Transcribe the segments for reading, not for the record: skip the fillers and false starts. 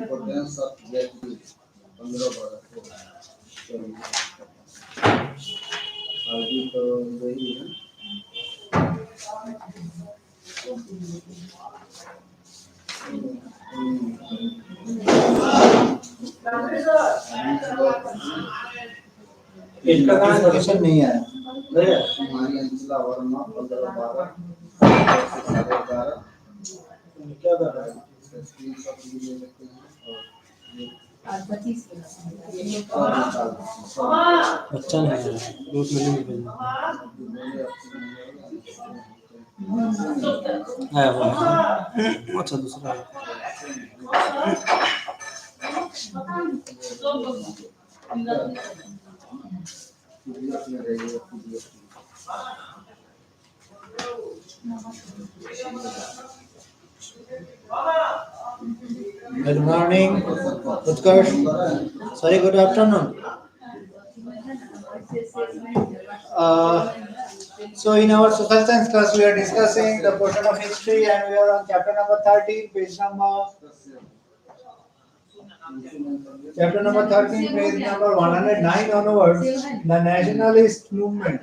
importance of gratitude. 15 अभी तो वही है. इसका क्वेश्चन नहीं आया. हमारी अंचला वर्मा 15-12 12:30 क्या कर रहा है? स्क्रीनशॉट भी ले सकते हैं आज 25 और अच्छा नहीं है. 2 मिनट में आया हुआ है. अच्छा दूसरा है. Good morning, Utkarsh. Sorry, good afternoon. So in our social science class, we are discussing the portion of history, and we are on chapter number 13, page number 109 onwards. The nationalist movement.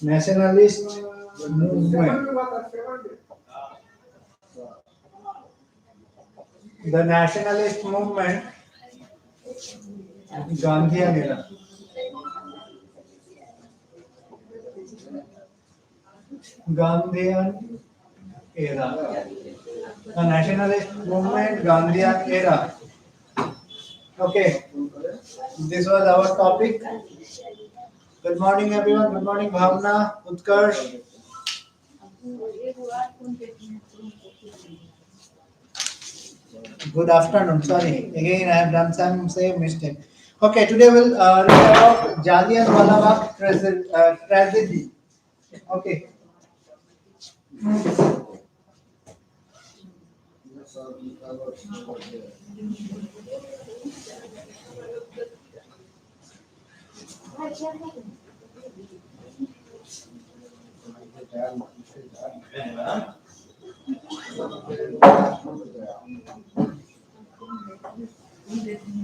Nationalist movement. The nationalist movement, Gandhian era. Gandhian era. The nationalist movement, Gandhian era. Okay, this was our topic. Good morning, everyone. Good morning, Bhavna, Utkarsh. Good afternoon. Sorry, again I have done some same mistake. Okay, today we'll read about Jallianwala Bagh tragedy. Okay.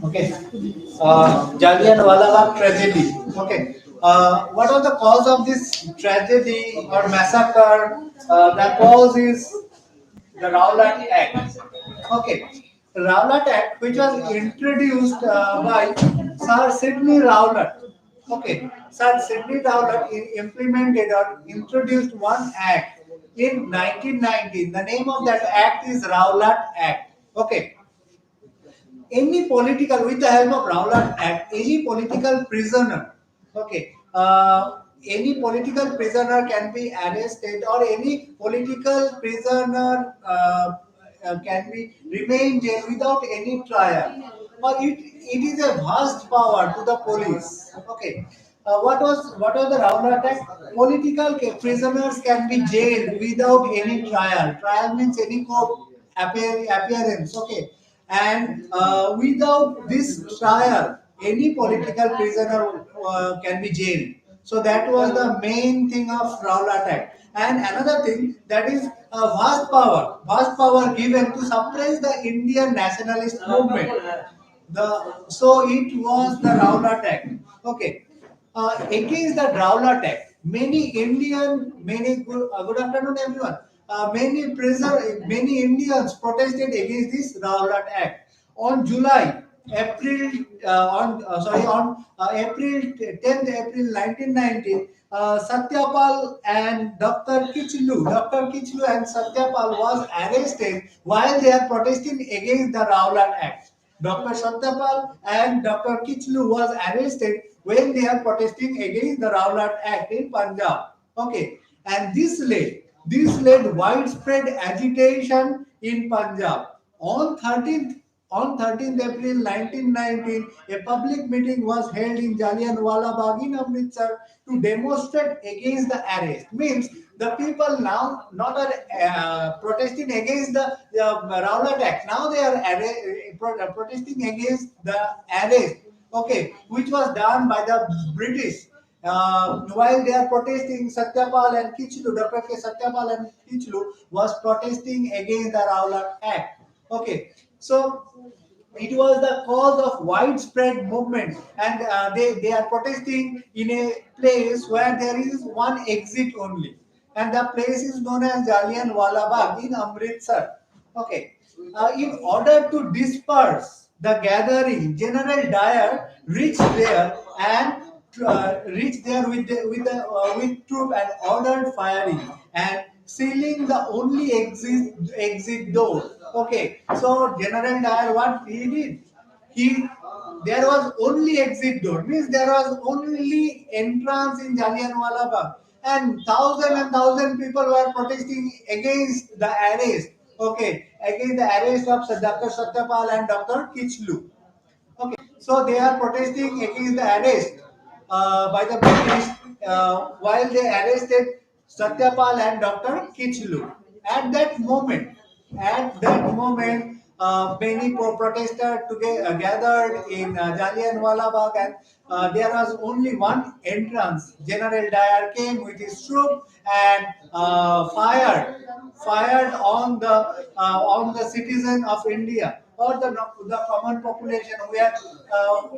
Okay. Jallianwala Bagh tragedy. Okay. What was the cause of this tragedy or massacre? The cause is the Rowlatt Act. Okay. The Rowlatt Act, which was introduced by Sir Sidney Rowlatt. Okay. Sir Sidney Rowlatt implemented or introduced one act in 1919. The name of that act is Rowlatt Act. Okay. Any political, with the help of Rowlatt Act, any political prisoner, okay, any political prisoner can be arrested, or any political prisoner can be remain jail without any trial, or it is a vast power to the police. Okay. What was the Rowlatt Act? Political prisoners can be jailed without any trial. Trial means any court appearance. Okay, and without this trial, any political prisoner can be jailed. So that was the main thing of Rowlatt Act. And another thing, that is vast power given to suppress the Indian nationalist movement. So it was the Rowlatt Act. Okay. Against the Rowlatt Act, many good afternoon everyone. Many Indians protested against this Rowlatt Act. On April 10th April 1919, Satyapal and Dr. Kichlu and Satyapal was arrested while they are protesting against the Rowlatt Act. Dr. Satyapal and Dr. Kichlu was arrested when they are protesting against the Rowlatt Act in Punjab. Okay, and this led widespread agitation in Punjab. On 13th April 1919, a public meeting was held in Jallianwala Bagh in Amritsar to demonstrate against the arrest. Means the people now not are protesting against the Rowlatt Act. Now they are protesting against the arrest okay, which was done by the British while they are protesting. Satyapal and Kichlu, Dr. K. Satyapal and Kichlu was protesting against the Rowlatt Act. Okay, so it was the cause of widespread movement, and they are protesting in a place where there is one exit only, and the place is known as Jallianwala Bagh in Amritsar. Okay, in order to disperse the gathering, General Dyer reached there and reached there with troop and ordered firing and sealing the only exit door. Okay, so General Dyer, what he did, he there was only exit door, means there was only entrance in Jallianwala Bagh, and thousand people were protesting against the arrest. Okay, against the arrest of Dr. Satyapal and Dr. Kichlu. Okay, so they are protesting against the arrest by the British while they arrested Satyapal and Dr. Kichlu. At that moment, many protesters gathered in Jallianwala Bagh, and there was only one entrance. General Dyer came with his troop and fired on the citizen of India, or the common population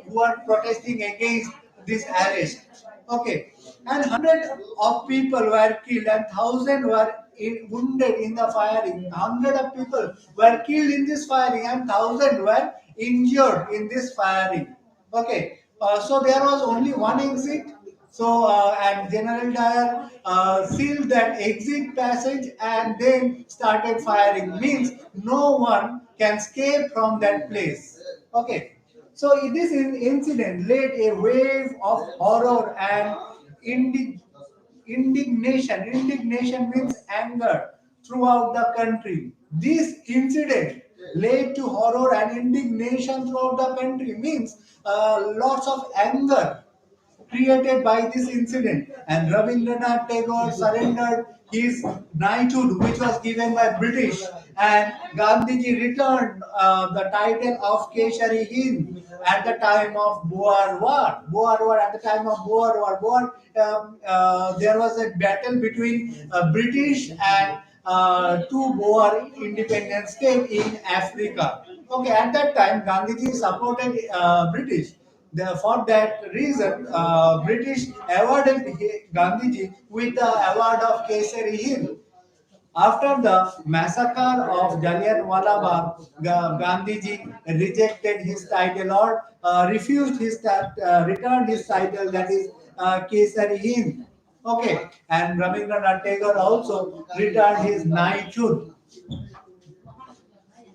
who are protesting against this arrest. Okay, and hundreds of people were killed and thousands were wounded in the firing. Hundreds of people were killed in this firing and thousands were injured in this firing. Okay, so there was only one exit. So and General Dyer sealed that exit passage and then started firing. Means no one can escape from that place. Okay. So this incident led a wave of horror and indi- indignation. Indignation means anger throughout the country. This incident led to horror and indignation throughout the country. Means lots of anger created by this incident, and Rabindranath Tagore surrendered his knighthood which was given by British, and Gandhiji returned the title of Keshari Hind at the time of Boer War. At the time of Boer War, there was a battle between British and two Boer independent states in Africa. Okay, at that time Gandhiji supported British. For that reason, British awarded Gandhiji with the award of Kesari Hind. After the massacre of Jallianwala Bagh, Gandhiji rejected his title, or refused returned his title, that is Kesari Hind. Okay, and Rabindranath Tagore also returned his knighthood.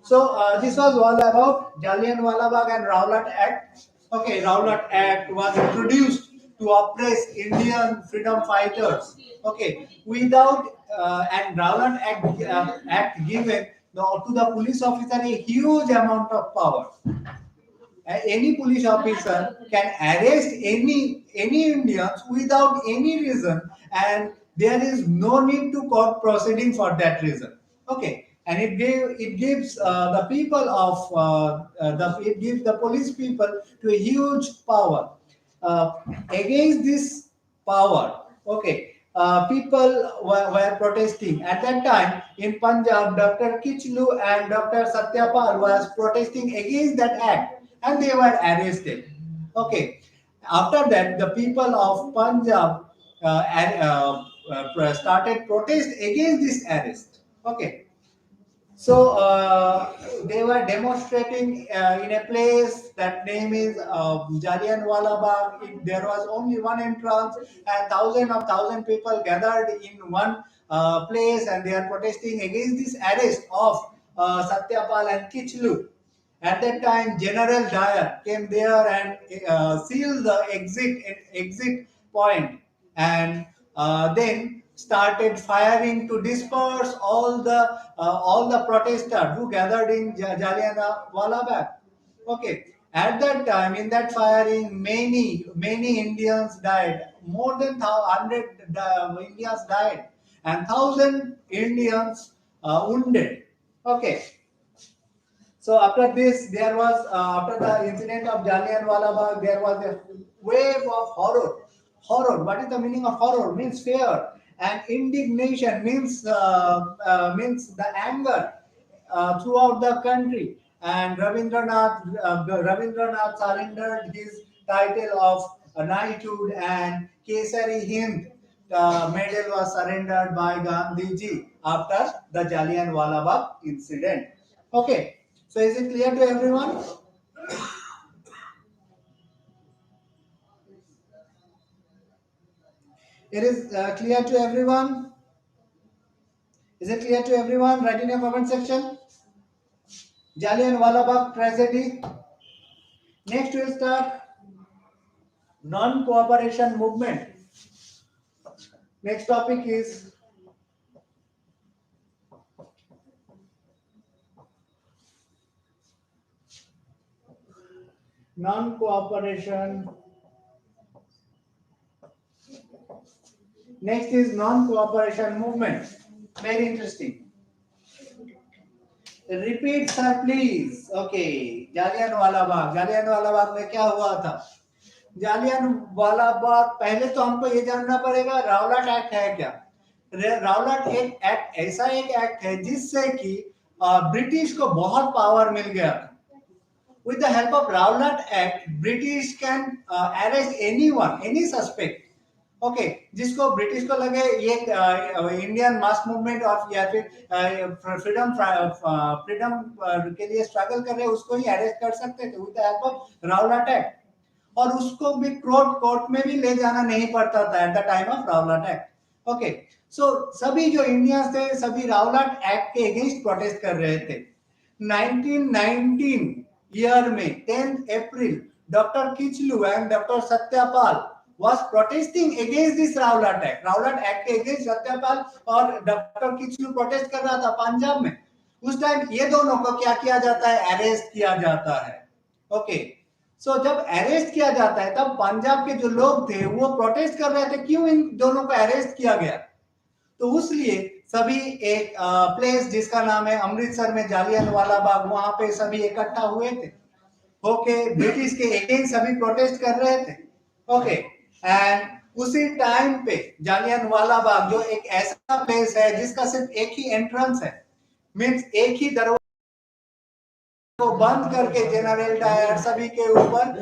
So this was all about Jallianwala Bagh and Rowlatt Act. Okay, Rowlatt Act was introduced to oppress Indian freedom fighters. Okay, without and Rowlatt Act given to the police officer a huge amount of power. Any police officer can arrest any Indians without any reason, and there is no need to court proceeding for that reason. Okay, and it gives the people of it gives the police people to a huge power. Against this power, okay, people were protesting at that time in Punjab. Dr. Kichlu and Dr. Satyapal was protesting against that act, and they were arrested. Okay, after that, the people of Punjab started protest against this arrest. Okay, so they were demonstrating in a place that name is Jallianwala Bagh. There was only one entrance, and thousand people gathered in one place, and they are protesting against this arrest of Satyapal and Kichlu. At that time, General Dyer came there and sealed the exit point, and then started firing to disperse all the protesters who gathered in Jallianwala Bagh. Okay. At that time, in that firing, many Indians died. More than 100 Indians died, and 1,000 Indians wounded. Okay. So after this, there was after the incident of Jallianwala Bagh, there was a wave of horror. Horror. What is the meaning of horror? Means fear, and indignation means the anger throughout the country. And Rabindranath surrendered his title of knighthood, and Kesari Hind medal was surrendered by Gandhiji after the Jallianwala Bagh incident. Okay, so is it clear to everyone? It is clear to everyone? Is it clear to everyone? Write in your comment section. Jallianwala Bagh tragedy. Next we'll start non-cooperation movement. Next topic is non-cooperation. Next is non-cooperation movement. Very interesting. Repeat sir please. Okay. Jallianwala Bagh में क्या हुआ था? जालियनवाला बाग, पहले तो हमको ये जानना पड़ेगा रावलाट एक्ट है क्या? रावलाट एक एक्ट ऐसा एक एक्ट है जिससे कि ब्रिटिश को बहुत पावर मिल गया था. With the help of Rowlatt Act, British can arrest anyone, any suspect. Okay जिसको ब्रिटिश को लगे ये इंडियन मास मूवमेंट और या फिर फ्रीडम के लिए स्ट्रगल कर रहे हैं, उसको ही अरेस्ट कर सकते थे with the help of Rowlatt act. और उसको भी कोर्ट में भी ले जाना नहीं पड़ता था at the time of Rowlatt Act. Okay so सभी जो इंडियंस थे सभी रावलाट एक्ट के अगेंस्ट प्रोटेस्ट कर रहे थे. 1919 ईयर में 10 April doctor Kitchlew and doctor Satyapal was protesting against this Rowlatt Act. Rowlatt Act के against सत्यपाल और डॉक्टर किचलू प्रोटेस्ट कर रहा था पंजाब में. उस टाइम ये दोनों को क्या किया जाता है? अरेस्ट किया जाता है. ओके सो जब अरेस्ट किया जाता है तब पंजाब के जो लोग थे वो प्रोटेस्ट कर रहे थे क्यों इन दोनों को अरेस्ट किया गया. तो उसलिए सभी एक प्लेस जिसका नाम है अमृतसर में जालियनवाला बाग, वहां पे सभी इकट्ठा हुए थे. ओके ब्रिटिश के अगेंस्ट सभी प्रोटेस्ट कर रहे थे. ओके एंड उसी टाइम पे जालियनवाला बाग जो एक ऐसा प्लेस है जिसका सिर्फ एक ही एंट्रेंस है, मींस एक ही दरवाजा को बंद करके जनरल डायर सभी के ऊपर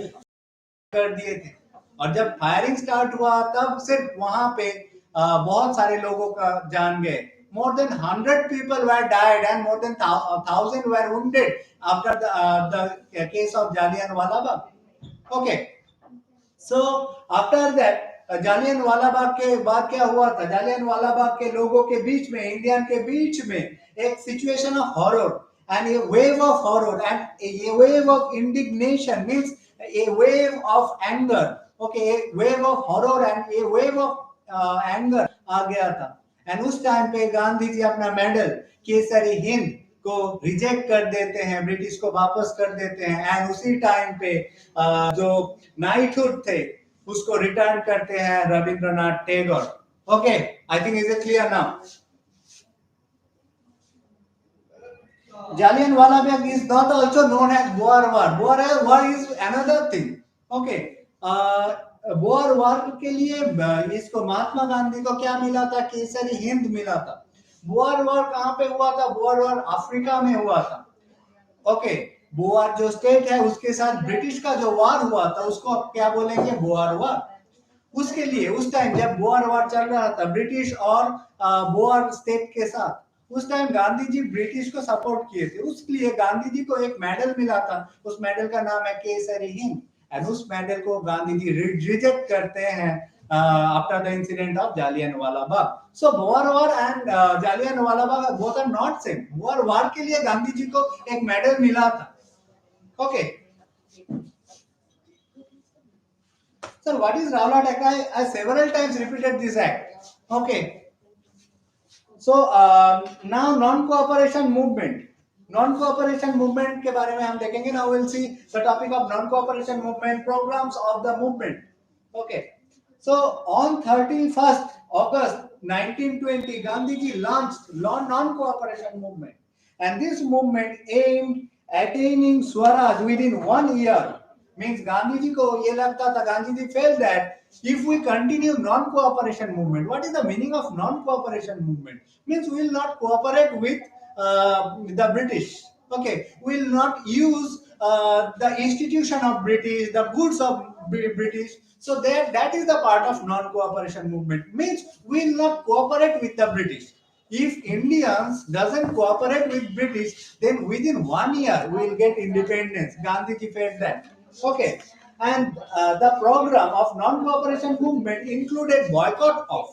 कर दिए थे. और जब फायरिंग स्टार्ट हुआ तब सिर्फ वहां पे बहुत सारे लोगों का जान गए. More than 100 people were died and more than 1,000 were wounded after the case of Jallianwala Bagh. Okay. So after that Jallianwala Bagh के बाद क्या हुआ था? जालियनवाला बाग के लोगों के बीच में, इंडियन के बीच में एक situation of horror and a wave of horror and a wave of indignation, means a wave of anger. Okay, a wave of horror and a wave of anger आ गया था. एंड उस टाइम पे गांधी जी अपना medal Kesari Hind को reject कर देते हैं, British को वापस कर देते हैं. एंड उसी टाइम पे जो नाइटहुड थे उसको रिटर्न करते हैं Rabindranath Tagore. Okay I think is it clear now? Jallianwala Bagh is not also known as Boer War. Boer War is another thing. Okay. Boer war के लिए इसको महात्मा गांधी को क्या मिला था? केसरी हिंद मिला था. बोअर वार कहां पे हुआ था? बोअर वार अफ्रीका में हुआ था. ओके बोअर जो स्टेट है उसके साथ ब्रिटिश का जो वार हुआ था उसको आप क्या बोलेंगे? बोअर वार. उसके लिए उस टाइम जब बोअर वार चल रहा था ब्रिटिश और बोअर स्टेट के साथ, उस टाइम गांधी जी ब्रिटिश को सपोर्ट किए थे. उसके लिए गांधी जी को एक मेडल मिला था. उस मेडल का नाम है केसरी हिंद. एंड उस मेडल को गांधी जी रिजेक्ट करते हैं after the incident of Jallianwala Bagh. So Boer war and Jallianwala Bagh both are not same. Boer war के लिए गांधी जी को एक मेडल मिला था. Okay sir what is Rowlatt Act? I several times repeated this act. Okay. So now non-cooperation movement. Non-cooperation movement के बारे में हम देखेंगे. Now we'll see the topic of non-cooperation movement, programs of the movement. Okay. So on 31st August 1920, Gandhi ji launched non-cooperation movement, and this movement aimed attaining Swaraj within 1 year. Means Gandhi ji ko ye lagta tha, Gandhi ji felt that if we continue non-cooperation movement, what is the meaning of non-cooperation movement? Means we will not cooperate with the British. Okay, we will not use the institution of British, the goods of British. So that is the part of non-cooperation movement. Means we will not cooperate with the British. If Indians doesn't cooperate with British, then within 1 year we will get independence. Gandhi ji felt that. Okay, and the program of non-cooperation movement included boycott of.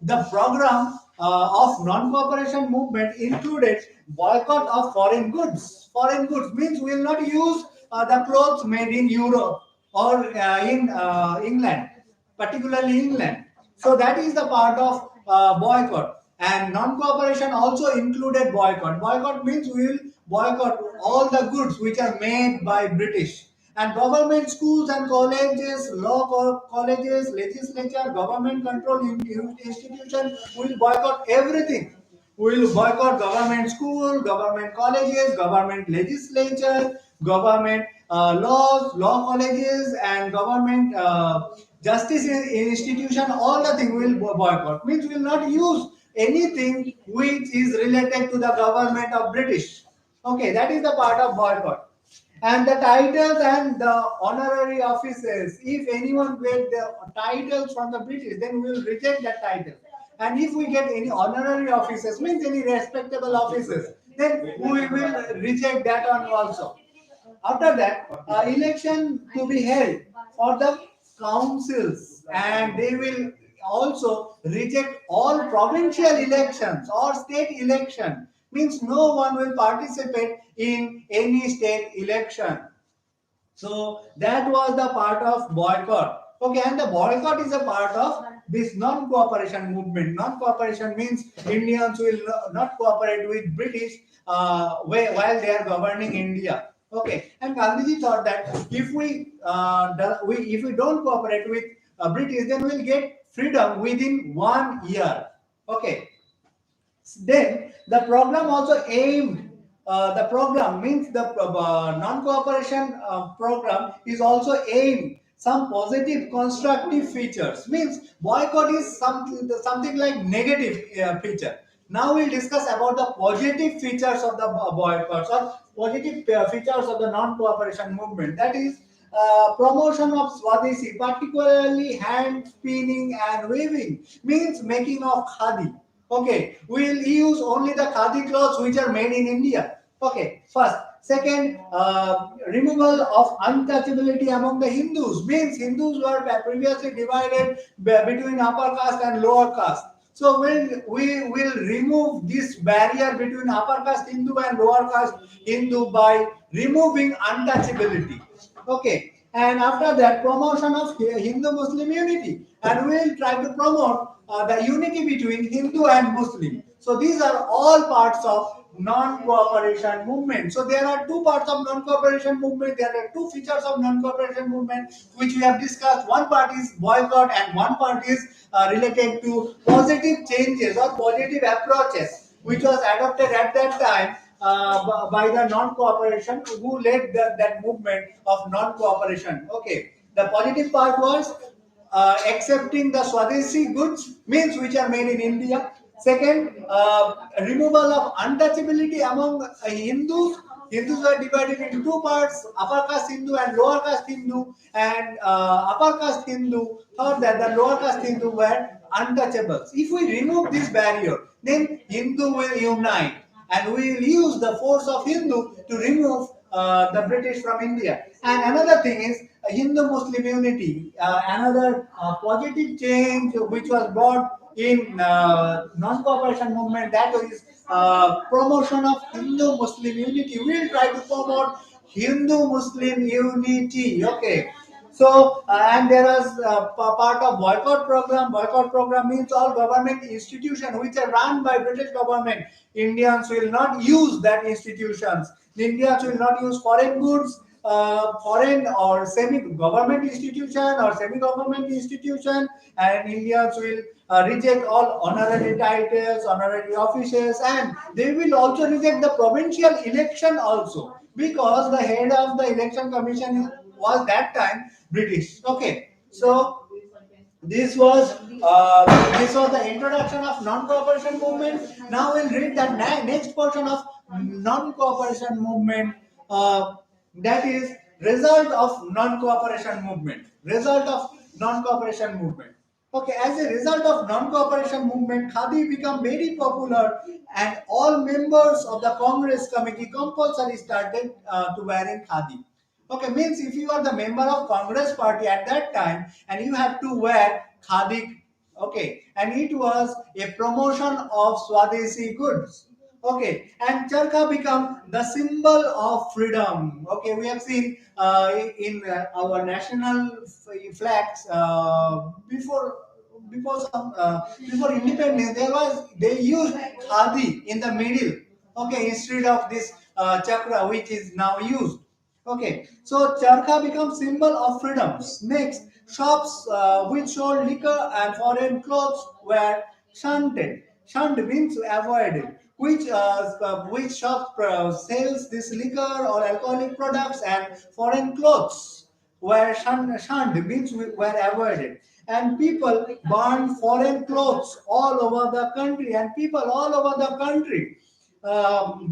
The program of non-cooperation movement included boycott of foreign goods. Foreign goods means we will not use the clothes made in Europe or in England, particularly England. So that is the part of boycott. And non-cooperation also included boycott. Boycott means we will boycott all the goods which are made by British. And government schools and colleges, colleges, legislature, government controlled institution will boycott everything. We will boycott government school, government colleges, government legislature, government laws, law colleges, and government justice institution. All the thing we will boycott. Means we will not use anything which is related to the government of British. Okay, that is the part of boycott. And the titles and the honorary offices. If anyone get the titles from the British, then we will reject that title. And if we get any honorary offices, means any respectable offices, then we will reject that one also. After that, election to be held for the councils, and they will also reject all provincial elections or state election. Means no one will participate in any state election. So that was the part of boycott. Okay, and the boycott is a part of this non-cooperation movement. Non-cooperation means Indians will not cooperate with British while they are governing India. Okay, and Gandhiji thought that if we don't cooperate with British, then we'll get freedom within 1 year. Okay, then the program also aimed. The program means the non-cooperation program is also aimed some positive constructive features. Means boycott is something like negative feature. Now we'll discuss about the positive features of the boycotts or positive features of the non-cooperation movement. That is promotion of Swadeshi, particularly hand spinning and weaving, means making of khadi. Okay, we will use only the khadi clothes which are made in India. Okay, first. Second, removal of untouchability among the Hindus, means Hindus were previously divided between upper caste and lower caste. So we will remove this barrier between upper caste Hindu and lower caste Hindu by removing untouchability. Okay, and after that, promotion of Hindu-Muslim unity, and we will try to promote the unity between Hindu and Muslim. So these are all parts of non-cooperation movement. So there are two parts of non-cooperation movement. There are two features of non-cooperation movement which we have discussed. One part is boycott, and one part is related to positive changes or positive approaches which was adopted at that time by the non-cooperation who led that movement of non-cooperation. Okay, the positive part was accepting the Swadeshi goods, means which are made in India. Second, removal of untouchability among Hindus. Hindus were divided into two parts: upper caste Hindu and lower caste Hindu. And upper caste Hindu thought that the lower caste Hindu were untouchables. If we remove this barrier, then Hindu will unite, and we will use the force of Hindu to remove the British from India. And another thing is Hindu-Muslim unity. Another positive change which was brought in non-cooperation movement, that is promotion of Hindu-Muslim unity. We will try to promote Hindu-Muslim unity. Okay. So, and there is part of boycott program. Boycott program means all government institutions which are run by British government. Indians will not use that institutions. The Indians will not use foreign goods, foreign or semi-government institution or semi-government institution, and Indians will reject all honorary titles, honorary offices, and they will also reject the provincial election also. because the head of the election commission was that time British. Okay, so this was the introduction of non-cooperation movement. Now we'll read the next portion of non-cooperation movement. That is result of non-cooperation movement. Result of non-cooperation movement. Okay, as a result of non-cooperation movement, Khadi became very popular, and all members of the Congress committee compulsory started to wearing Khadi. Okay, means if you are the member of Congress party at that time and you have to wear khadi, okay, and it was a promotion of Swadeshi goods. Okay, and charkha become the symbol of freedom. Okay, we have seen in our national flags before independence they used khadi in the middle. Okay, instead of this chakra which is now used. Okay, so charkha becomes symbol of freedoms. Next, shops which sold liquor and foreign clothes were shunted. Shunned means avoided. Which shop sells this liquor or alcoholic products and foreign clothes were shunned means were avoided. And people burned foreign clothes all over the country, and people all over the country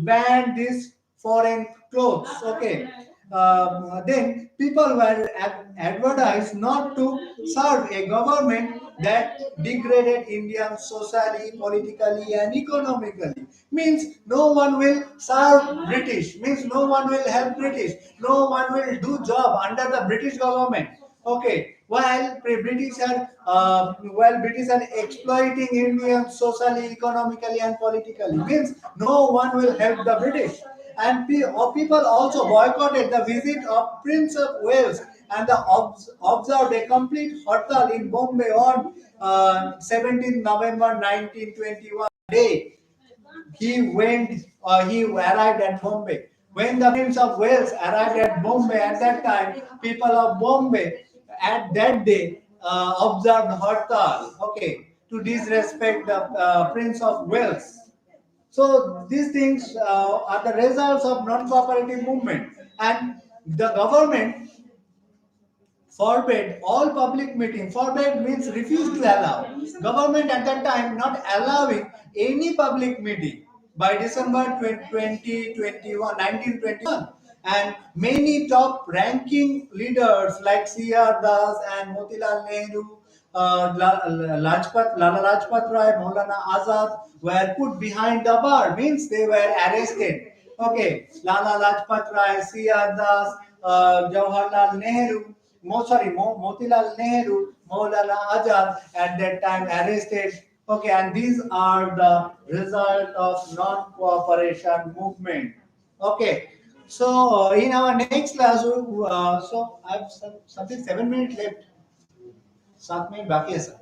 banned these foreign clothes. Okay, then people were advertised not to serve a government that degraded Indian socially, politically, and economically. Means no one will serve British. Means no one will help British. No one will do job under the British government. Okay, British are exploiting Indians socially, economically, and politically. Means no one will help the British. And people also boycotted the visit of Prince of Wales, and observed a complete hartal in Bombay on 17 November 1921 day he arrived at Bombay. When the Prince of Wales arrived at Bombay at that time, people of Bombay at that day observed Hartal, okay, to disrespect the Prince of Wales. So these things are the results of non-cooperative movement, and the government forbade all public meeting. Forbade means refused to allow. Government at that time not allowing any public meeting by December 2021, 1921. And many top ranking leaders like C.R. Das and Motilal Nehru, Lala Lajpat Rai, Maulana Azad were put behind the bar. Means they were arrested. Okay, Lala Lajpat Rai, C.R. Das, Jawaharlal Nehru, Motilal Nehru, Maulana Azad at that time arrested. Okay, and these are the result of non-cooperation movement. Okay, so in our next class, so I have something 7 minutes left. 7 minutes बाकी है sir.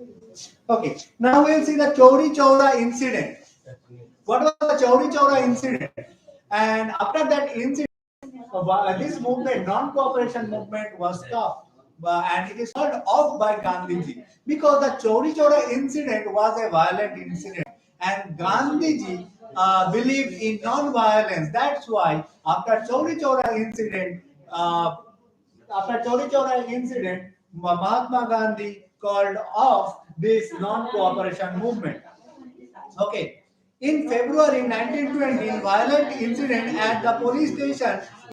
Okay, now we'll see the Chauri Chaura incident. What was the Chauri Chaura incident? And after that incident, this movement, non-cooperation movement, was stopped. And it is called off by Gandhiji because the Chauri Chaura incident was a violent incident, and Gandhiji believed in non-violence. That's why after Chauri Chaura incident, Mahatma Gandhi called off this non-cooperation movement. Okay. In February 1920, violent incident at the police station